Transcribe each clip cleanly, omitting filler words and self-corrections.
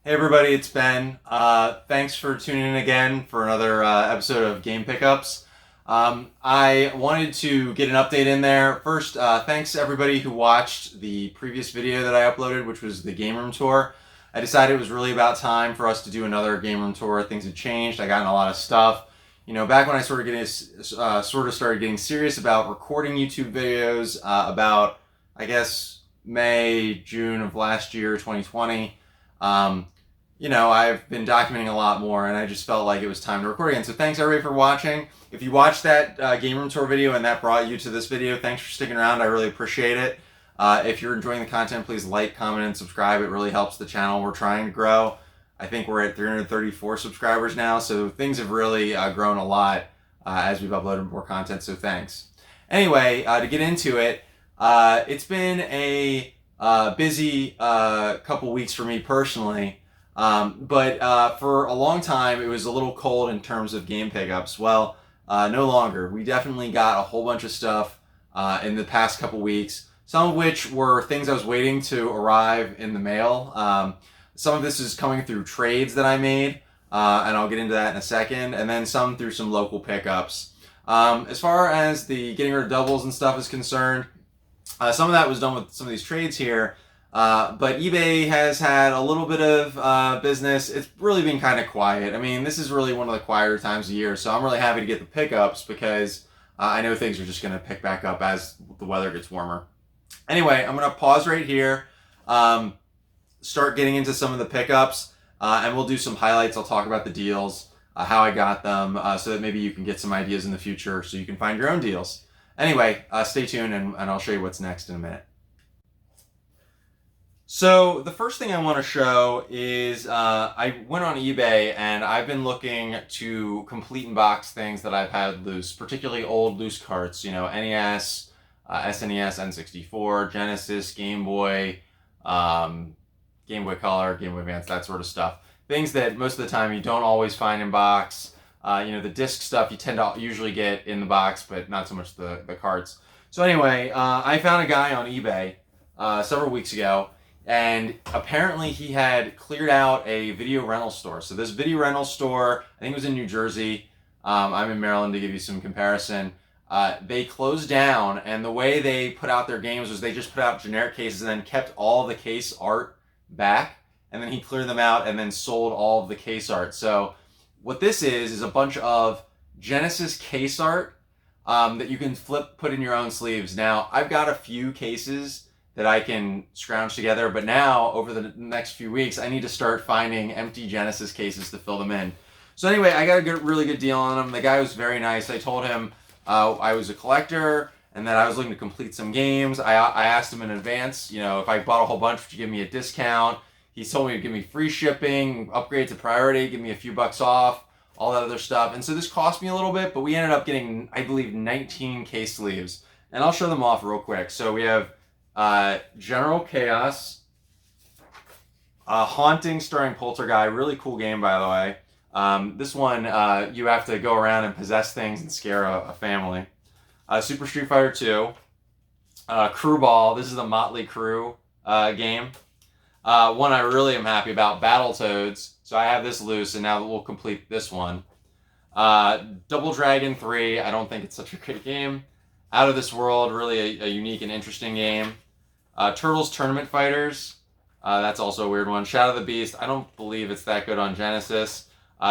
Hey everybody, it's Ben. Thanks for tuning in again for another episode of Game Pickups. I wanted to get an update in there. First, thanks to everybody who watched the previous video that I uploaded, which was the game room tour. I decided it was really about time for us to do another game room tour. Things had changed. I gotten a lot of stuff. You know, back when I started getting serious about recording YouTube videos, about I guess May, June of last year, 2020. I've been documenting a lot more, and I just felt like it was time to record again. So thanks everybody for watching. If you watched that game room tour video and that brought you to this video, thanks for sticking around. I really appreciate it. If you're enjoying the content, please like, comment, and subscribe. It really helps the channel. We're trying to grow. I think we're at 334 subscribers now, so things have really grown a lot as we've uploaded more content, so thanks. Anyway, to get into it, it's been a busy couple weeks for me personally. But for a long time, it was a little cold in terms of game pickups. Well, no longer. We definitely got a whole bunch of stuff in the past couple weeks, some of which were things I was waiting to arrive in the mail. Some of this is coming through trades that I made, and I'll get into that in a second, and then some through some local pickups. As far as the getting rid of doubles and stuff is concerned, some of that was done with some of these trades here. But eBay has had a little bit of business. It's really been kind of quiet. I mean, this is really one of the quieter times of year, so I'm really happy to get the pickups because I know things are just going to pick back up as the weather gets warmer. Anyway, I'm going to pause right here, start getting into some of the pickups, and we'll do some highlights. I'll talk about the deals, how I got them, so that maybe you can get some ideas in the future so you can find your own deals. Anyway, stay tuned, and I'll show you what's next in a minute. So the first thing I want to show is I went on eBay and I've been looking to complete and box things that I've had loose, particularly old loose carts, NES, SNES, N64, Genesis, Game Boy, Game Boy Color, Game Boy Advance, that sort of stuff. Things that most of the time you don't always find in box. The disc stuff you tend to usually get in the box, but not so much the carts. So anyway, I found a guy on eBay several weeks ago. And apparently he had cleared out a video rental store. So this video rental store, I think it was in New Jersey. I'm in Maryland to give you some comparison. They closed down, and the way they put out their games was they just put out generic cases and then kept all the case art back. And then he cleared them out and then sold all of the case art. So what this is a bunch of Genesis case art that you can put in your own sleeves. Now, I've got a few cases that I can scrounge together, but now over the next few weeks I need to start finding empty Genesis cases to fill them in. So anyway, I got a really good deal on them. The guy was very nice. I told him I was a collector and that I was looking to complete some games. I asked him in advance, if I bought a whole bunch, would you give me a discount? He told me to give me free shipping, upgrade to priority, give me a few bucks off, all that other stuff. And so this cost me a little bit, but we ended up getting, I believe, 19 case sleeves. And I'll show them off real quick. So we have General Chaos, Haunting starring Poltergeist, really cool game by the way. This one, you have to go around and possess things and scare a family. Super Street Fighter 2, Crew Ball, this is the Motley Crew game. One I really am happy about, Battletoads, so I have this loose and now we'll complete this one. Double Dragon 3, I don't think it's such a great game. Out of This World, really a unique and interesting game. Turtles Tournament Fighters, that's also a weird one. Shadow of the Beast, I don't believe it's that good on Genesis.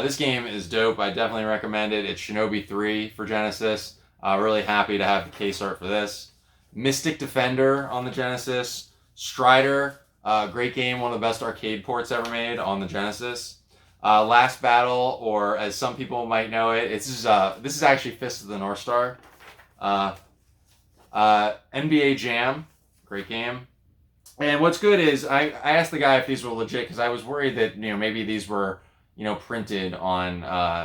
This game is dope, I definitely recommend it. It's Shinobi 3 for Genesis. Really happy to have the case art for this. Mystic Defender on the Genesis. Strider, great game, one of the best arcade ports ever made on the Genesis. Last Battle, or as some people might know it, this is actually Fist of the North Star. NBA Jam, great game. And what's good is I asked the guy if these were legit because I was worried that maybe these were printed on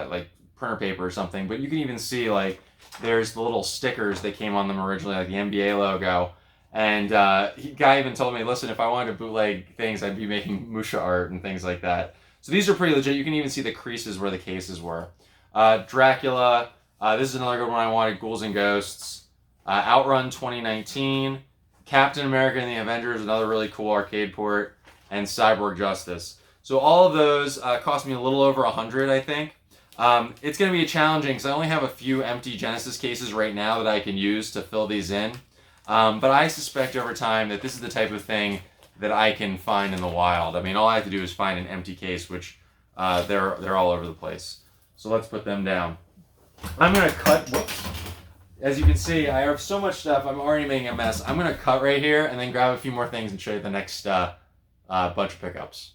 like printer paper or something. But you can even see like there's the little stickers that came on them originally, like the NBA logo. And the guy even told me, listen, if I wanted to bootleg things, I'd be making Musha art and things like that. So these are pretty legit. You can even see the creases where the cases were. Dracula. This is another good one I wanted. Ghouls and Ghosts. Outrun 2019, Captain America and the Avengers, another really cool arcade port, and Cyborg Justice. So all of those cost me a little over 100, I think. It's going to be challenging because I only have a few empty Genesis cases right now that I can use to fill these in. But I suspect over time that this is the type of thing that I can find in the wild. I mean, all I have to do is find an empty case, which they're all over the place. So let's put them down. I'm going to cut, whoops. As you can see, I have so much stuff, I'm already making a mess. I'm going to cut right here and then grab a few more things and show you the next bunch of pickups.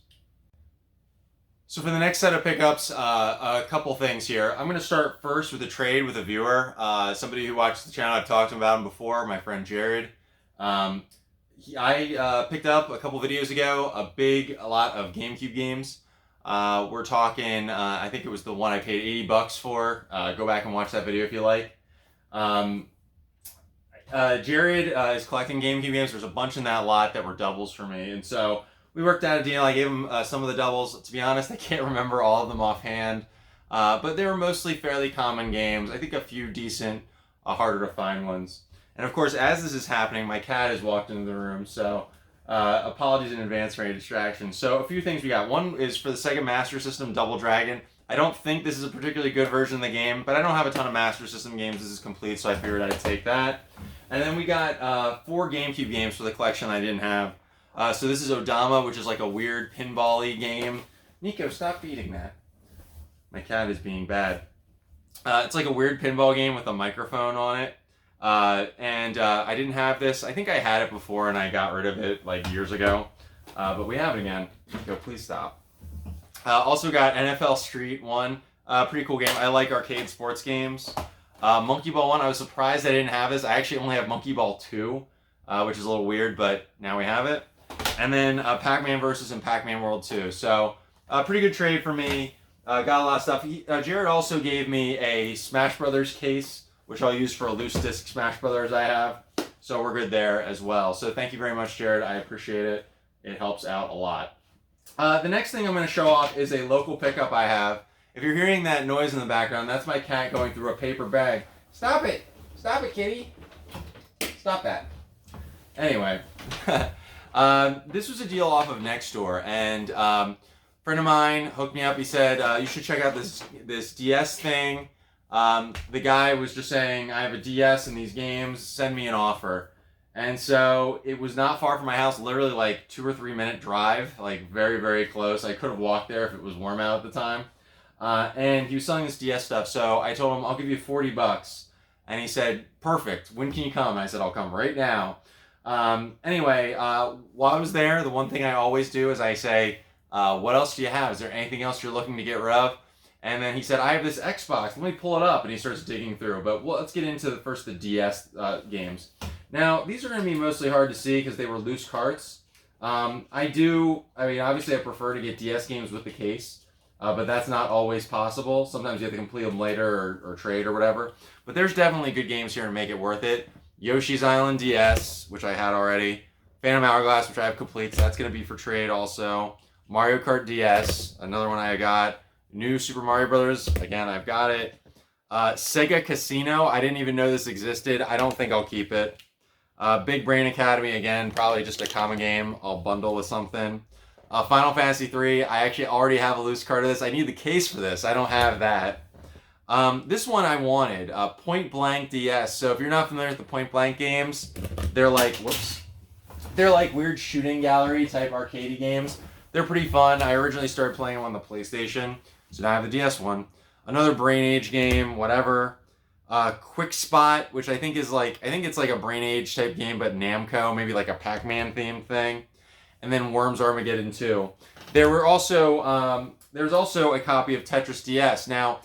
So for the next set of pickups, a couple things here. I'm going to start first with a trade with a viewer, somebody who watches the channel. I've talked about him before, my friend Jared. I picked up a couple videos ago a lot of GameCube games. We're talking, I think it was the one I paid $80 for. Go back and watch that video if you like. Jared is collecting GameCube games. There's a bunch in that lot that were doubles for me, and so we worked out a deal. I gave him some of the doubles. To be honest, I can't remember all of them offhand, but they were mostly fairly common games. I think a few decent, harder to find ones. And of course, as this is happening, my cat has walked into the room, so apologies in advance for any distraction. So a few things we got. One is for the Sega Master System Double Dragon. I don't think this is a particularly good version of the game, but I don't have a ton of Master System games. This is complete, so I figured I'd take that. And then we got 4 GameCube games for the collection I didn't have. So this is Odama, which is like a weird pinball-y game. Nico, stop feeding that. My cat is being bad. It's like a weird pinball game with a microphone on it. I didn't have this. I think I had it before and I got rid of it like years ago. But we have it again. Nico, please stop. Also got NFL Street 1. Pretty cool game. I like arcade sports games. Monkey Ball 1, I was surprised I didn't have this. I actually only have Monkey Ball 2, which is a little weird, but now we have it. And then Pac-Man Versus and Pac-Man World 2. So, pretty good trade for me. Got a lot of stuff. Jared also gave me a Smash Brothers case, which I'll use for a loose disc Smash Brothers I have. So we're good there as well. So thank you very much, Jared. I appreciate it. It helps out a lot. The next thing I'm going to show off is a local pickup I have. If you're hearing that noise in the background, that's my cat going through a paper bag. Stop it! Stop it, kitty! Stop that. Anyway, this was a deal off of NextDoor, and a friend of mine hooked me up. He said, you should check out this DS thing. The guy was just saying, I have a DS and these games, send me an offer. And so it was not far from my house, literally like 2 or 3 minute drive, like very, very close. I could have walked there if it was warm out at the time. And he was selling this DS stuff, so I told him, I'll give you $40. And he said, perfect, when can you come? I said, I'll come right now. Anyway, while I was there, the one thing I always do is I say, what else do you have? Is there anything else you're looking to get rid of? And then he said, I have this Xbox, let me pull it up. And he starts digging through. But let's get into the DS games. Now, these are going to be mostly hard to see because they were loose carts. Obviously I prefer to get DS games with the case. But that's not always possible. Sometimes you have to complete them later or trade or whatever. But there's definitely good games here to make it worth it. Yoshi's Island DS, which I had already. Phantom Hourglass, which I have complete, so that's going to be for trade also. Mario Kart DS, another one I got. New Super Mario Brothers, again, I've got it. Sega Casino, I didn't even know this existed. I don't think I'll keep it. Big Brain Academy, again, probably just a common game. I'll bundle with something. Final Fantasy 3, I actually already have a loose card of this. I need the case for this. I don't have that. This one I wanted, Point Blank DS. So if you're not familiar with the Point Blank games, they're like, they're like weird shooting gallery type arcade games. They're pretty fun. I originally started playing them on the PlayStation, so now I have the DS one. Another Brain Age game, whatever. Quick Spot, which I think it's like a Brain Age type game, but Namco, maybe like a Pac-Man themed thing. And then Worms Armageddon 2. There was also a copy of Tetris DS. Now,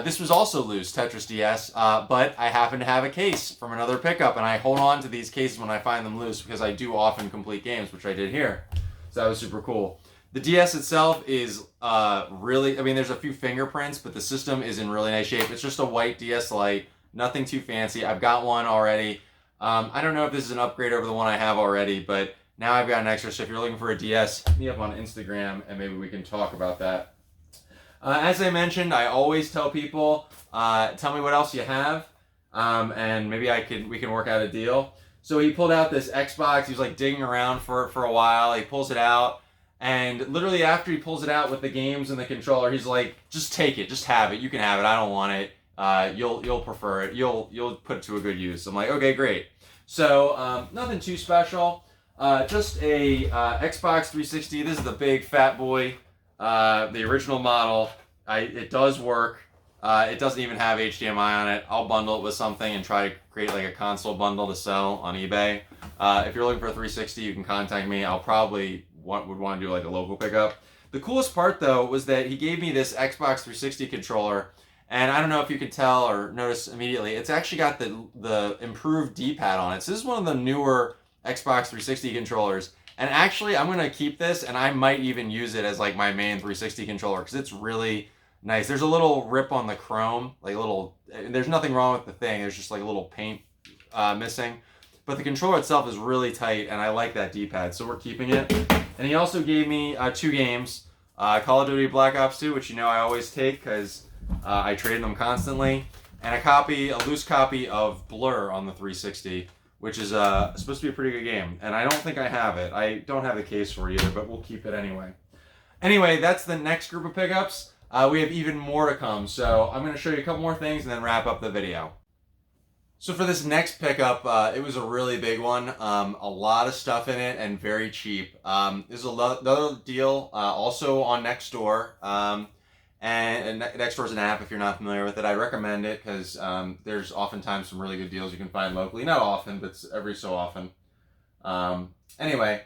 this was also loose, Tetris DS, but I happen to have a case from another pickup, and I hold on to these cases when I find them loose because I do often complete games, which I did here. So that was super cool. The DS itself is there's a few fingerprints, but the system is in really nice shape. It's just a white DS Lite, nothing too fancy. I've got one already. I don't know if this is an upgrade over the one I have already, but now I've got an extra, so if you're looking for a DS, hit me up on Instagram, and maybe we can talk about that. As I mentioned, I always tell people, tell me what else you have, and maybe we can work out a deal. So he pulled out this Xbox. He was like digging around for a while. He pulls it out, And literally after he pulls it out with the games and the controller, he's like, "Just take it, just have it. You can have it. I don't want it. You'll prefer it. You'll put it to a good use." I'm like, "Okay, great." So nothing too special. Just a Xbox 360. This is the big fat boy, the original model. It does work. It doesn't even have HDMI on it. I'll bundle it with something and try to create like a console bundle to sell on eBay. If you're looking for a 360, you can contact me. I'll probably would want to do like a local pickup. The coolest part though was that he gave me this Xbox 360 controller, and I don't know if you could tell or notice immediately, it's actually got the improved D-pad on it. So this is one of the newer Xbox 360 controllers. And actually, I'm going to keep this, and I might even use it as like my main 360 controller because it's really nice. There's a little rip on the chrome, like a little, there's nothing wrong with the thing. There's just like a little paint missing. But the controller itself is really tight, and I like that D-pad, so we're keeping it. And he also gave me 2 games, Call of Duty Black Ops 2, which you know I always take because I trade them constantly, and a loose copy of Blur on the 360, which is supposed to be a pretty good game. And I don't think I have it. I don't have the case for it either, but we'll keep it anyway. Anyway, that's the next group of pickups. We have even more to come, so I'm going to show you a couple more things and then wrap up the video. So for this next pickup, it was a really big one. A lot of stuff in it and very cheap. This is another deal, also on NextDoor. And NextDoor is an app if you're not familiar with it. I recommend it because there's oftentimes some really good deals you can find locally. Not often, but every so often. Anyway,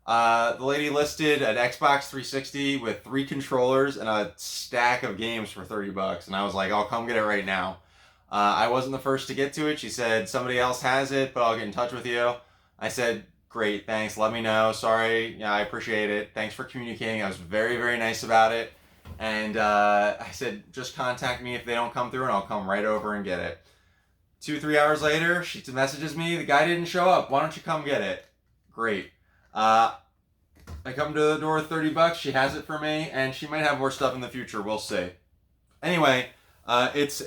the lady listed an Xbox 360 with 3 controllers and a stack of games for $30. And I was like, "I'll come get it right now." I wasn't the first to get to it. She said, "Somebody else has it, but I'll get in touch with you." I said, "Great, thanks. Let me know. Sorry. Yeah, I appreciate it. Thanks for communicating." I was very, very nice about it. And I said, "Just contact me if they don't come through and I'll come right over and get it." 2-3 hours later, she messages me, "The guy didn't show up. Why don't you come get it?" Great. I come to the door with $30. She has it for me, and she might have more stuff in the future. We'll see. Anyway, it's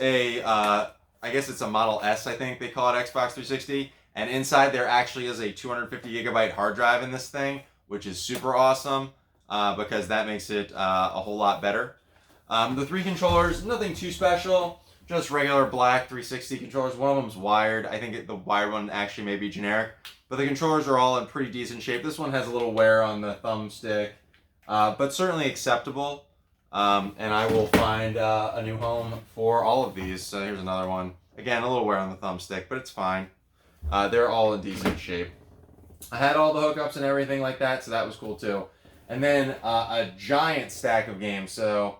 I guess it's a Model S, I think they call it, Xbox 360. And inside there actually is a 250 gigabyte hard drive in this thing, which is super awesome because that makes it a whole lot better. The 3 controllers, nothing too special, just regular black 360 controllers. One of them's wired. I think the wired one actually may be generic. But the controllers are all in pretty decent shape. This one has a little wear on the thumbstick, but certainly acceptable. And I will find a new home for all of these. So here's another one. Again, a little wear on the thumbstick, but it's fine. They're all in decent shape. I had all the hookups and everything like that, so that was cool too. And then a giant stack of games. So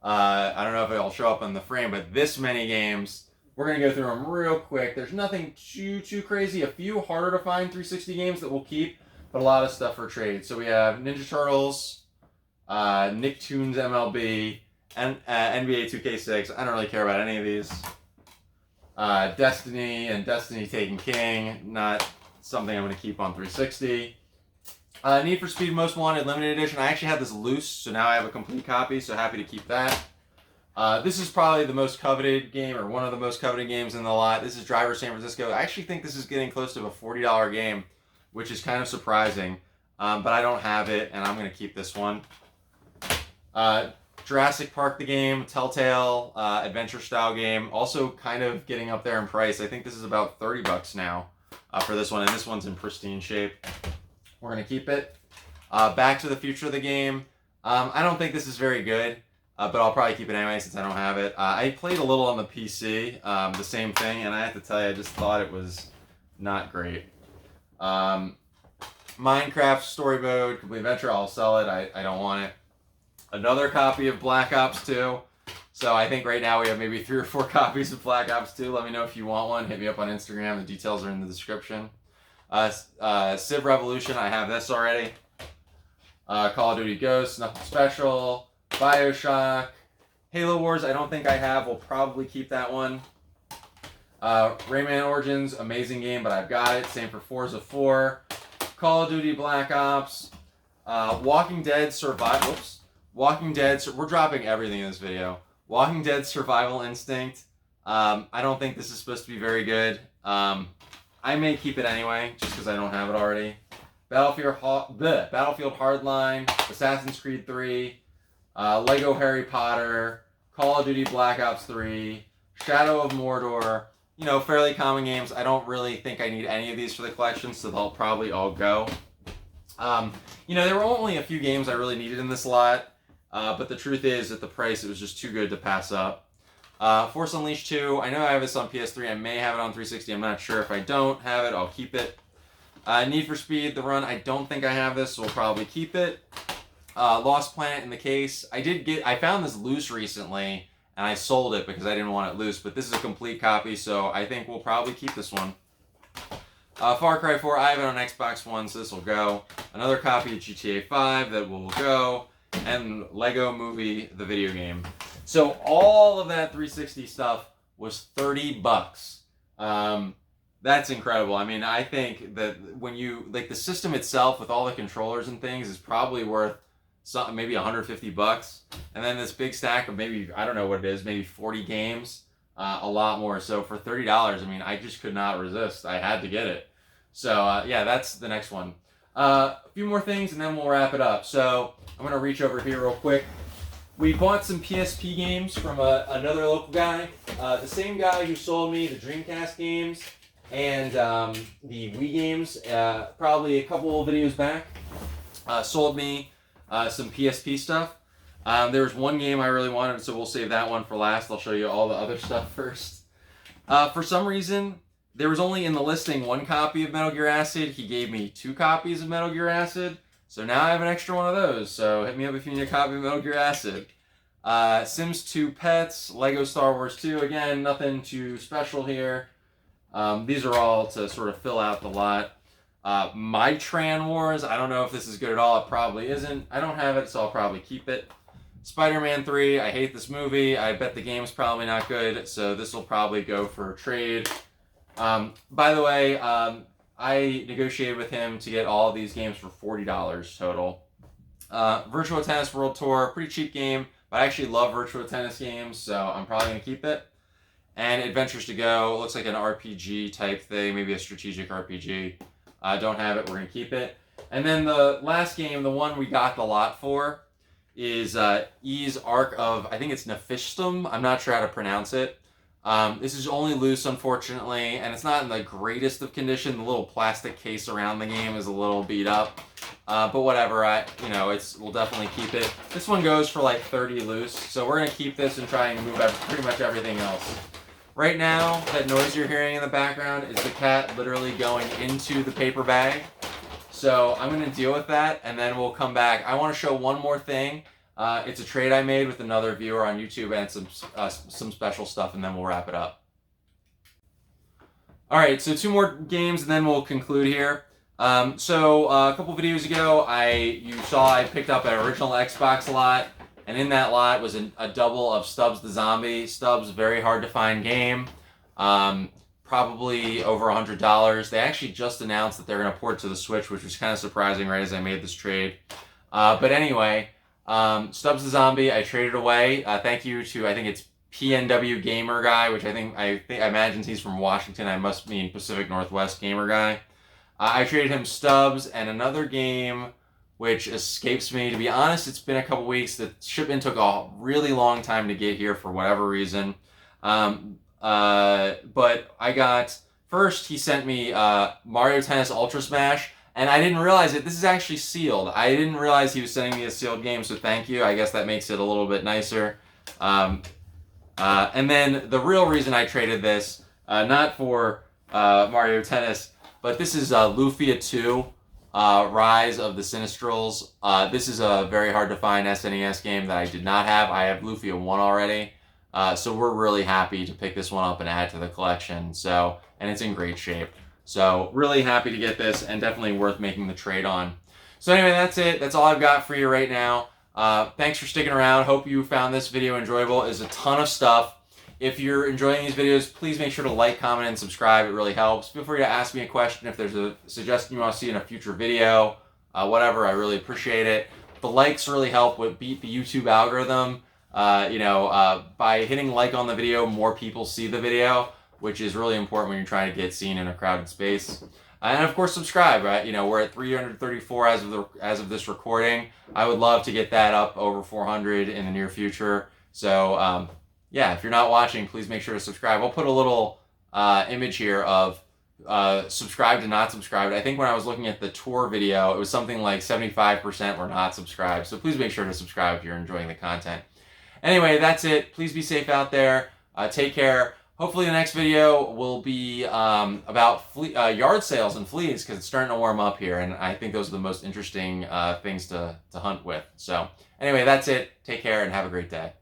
I don't know if it'll show up on the frame, but this many games. We're going to go through them real quick. There's nothing too crazy. A few harder to find 360 games that we'll keep, but a lot of stuff for trade. So we have Ninja Turtles, Nicktoons MLB, and NBA 2K6. I don't really care about any of these. Destiny and Destiny Taken King. Not something I'm going to keep on 360. Need for Speed Most Wanted Limited Edition. I actually have this loose, so now I have a complete copy, so happy to keep that. This is probably the most coveted game, or one of the most coveted games in the lot. This is Driver San Francisco. I actually think this is getting close to a $40 game, which is kind of surprising. But I don't have it, and I'm going to keep this one. Jurassic Park the game, Telltale, adventure-style game. Also kind of getting up there in price. I think this is about $30 now for this one, and this one's in pristine shape. We're going to keep it. Back to the Future the game. I don't think this is very good. But I'll probably keep it anyway since I don't have it. I played a little on the PC, the same thing, and I have to tell you, I just thought it was not great. Minecraft Story Mode, Complete Adventure, I'll sell it. I don't want it. Another copy of Black Ops 2. So I think right now we have maybe 3 or 4 copies of Black Ops 2. Let me know if you want one. Hit me up on Instagram. The details are in the description. Civ Revolution, I have this already. Call of Duty Ghosts, nothing special. BioShock, Halo Wars, I don't think I have. We'll probably keep that one. Rayman Origins, amazing game, but I've got it. Same for Forza 4. Call of Duty Black Ops. Walking Dead Survival. Whoops. Walking Dead. We're dropping everything in this video. Walking Dead Survival Instinct. I don't think this is supposed to be very good. I may keep it anyway, just because I don't have it already. Battlefield Hardline, Assassin's Creed 3, Lego Harry Potter, Call of Duty Black Ops 3, Shadow of Mordor. You know, fairly common games. I don't really think I need any of these for the collection, so they'll probably all go. You know, there were only a few games I really needed in this lot, but the truth is, at the price, it was just too good to pass up. Force Unleashed 2, I know I have this on PS3, I may have it on 360, I'm not sure. If I don't have it, I'll keep it. Need for Speed, The Run, I don't think I have this, so we'll probably keep it. Lost Planet in the case, I found this loose recently, and I sold it because I didn't want it loose, but this is a complete copy, so I think we'll probably keep this one. Far Cry 4, I have it on Xbox One, so this will go. Another copy of GTA 5 that will go. And Lego Movie, the video game. So all of that 360 stuff was $30. That's incredible. I mean, I think that when you, like, the system itself with all the controllers and things is probably worth maybe $150. And then this big stack of maybe, I don't know what it is, maybe 40 games. A lot more. So for $30, I mean, I just could not resist. I had to get it. So yeah, that's the next one. A few more things and then we'll wrap it up. So I'm going to reach over here real quick. We bought some PSP games from another local guy. The same guy who sold me the Dreamcast games and the Wii games probably a couple of videos back. Sold me some PSP stuff. There was one game I really wanted, so we'll save that one for last. I'll show you all the other stuff first. For some reason, there was only in the listing one copy of Metal Gear Acid. He gave me 2 copies of Metal Gear Acid, so now I have an extra one of those. So hit me up if you need a copy of Metal Gear Acid. Sims 2 Pets, Lego Star Wars 2. Again, nothing too special here. These are all to sort of fill out the lot. My Tran Wars, I don't know if this is good at all. It probably isn't. I don't have it, so I'll probably keep it. Spider-Man 3, I hate this movie. I bet the game's probably not good, so this will probably go for trade. By the way, I negotiated with him to get all of these games for $40 total. Virtua Tennis World Tour, pretty cheap game, but I actually love Virtua Tennis games, so I'm probably going to keep it. And Adventures to Go, looks like an RPG type thing, maybe a strategic RPG. Don't have it, we're going to keep it. And then the last game, the one we got the lot for, is Ys Ark of, I think it's Nephistum. I'm not sure how to pronounce it. This is only loose, unfortunately, and it's not in the greatest of condition. The little plastic case around the game is a little beat up. But whatever, we'll definitely keep it. This one goes for like 30 loose, so we're going to keep this and try and move pretty much everything else. Right now, that noise you're hearing in the background is the cat literally going into the paper bag. So I'm going to deal with that, and then we'll come back. I want to show one more thing. It's a trade I made with another viewer on YouTube and some special stuff, and then we'll wrap it up. All right, so 2 more games, and then we'll conclude here. So a couple videos ago, you saw I picked up an original Xbox lot, and in that lot was a double of Stubbs the Zombie. Stubbs, very hard to find game. Probably over $100. They actually just announced that they're going to port to the Switch, which was kind of surprising right as I made this trade. But anyway, Stubbs the Zombie, I traded away. Thank you to, I think it's PNW Gamer Guy, which I imagine he's from Washington. I must mean Pacific Northwest Gamer Guy. I traded him Stubbs and another game which escapes me. To be honest, it's been a couple weeks. The shipment took a really long time to get here for whatever reason. But I got, first he sent me Mario Tennis Ultra Smash, and I didn't realize it. This is actually sealed. I didn't realize he was sending me a sealed game, so thank you. I guess that makes it a little bit nicer. And then the real reason I traded this, not for Mario Tennis, but this is Lufia 2, Rise of the Sinistrals. This is a very hard to find SNES game that I did not have. I have Lufia 1 already. So we're really happy to pick this one up and add to the collection. So, and it's in great shape. So really happy to get this, and definitely worth making the trade on. So anyway, that's it. That's all I've got for you right now. Thanks for sticking around. Hope you found this video enjoyable. It's a ton of stuff. If you're enjoying these videos, please make sure to like, comment, and subscribe. It really helps. Feel free to ask me a question if there's a suggestion you want to see in a future video. Whatever, I really appreciate it. The likes really help beat the YouTube algorithm. By hitting like on the video, more people see the video, which is really important when you're trying to get seen in a crowded space. And of course, subscribe. Right? You know, we're at 334 as of this recording. I would love to get that up over 400 in the near future. So yeah, if you're not watching, please make sure to subscribe. I'll put a little image here of subscribed and not subscribed. I think when I was looking at the tour video, it was something like 75% were not subscribed. So please make sure to subscribe if you're enjoying the content. Anyway, that's it. Please be safe out there. Take care. Hopefully the next video will be about yard sales and fleas, because it's starting to warm up here, and I think those are the most interesting things to hunt with. So anyway, that's it. Take care and have a great day.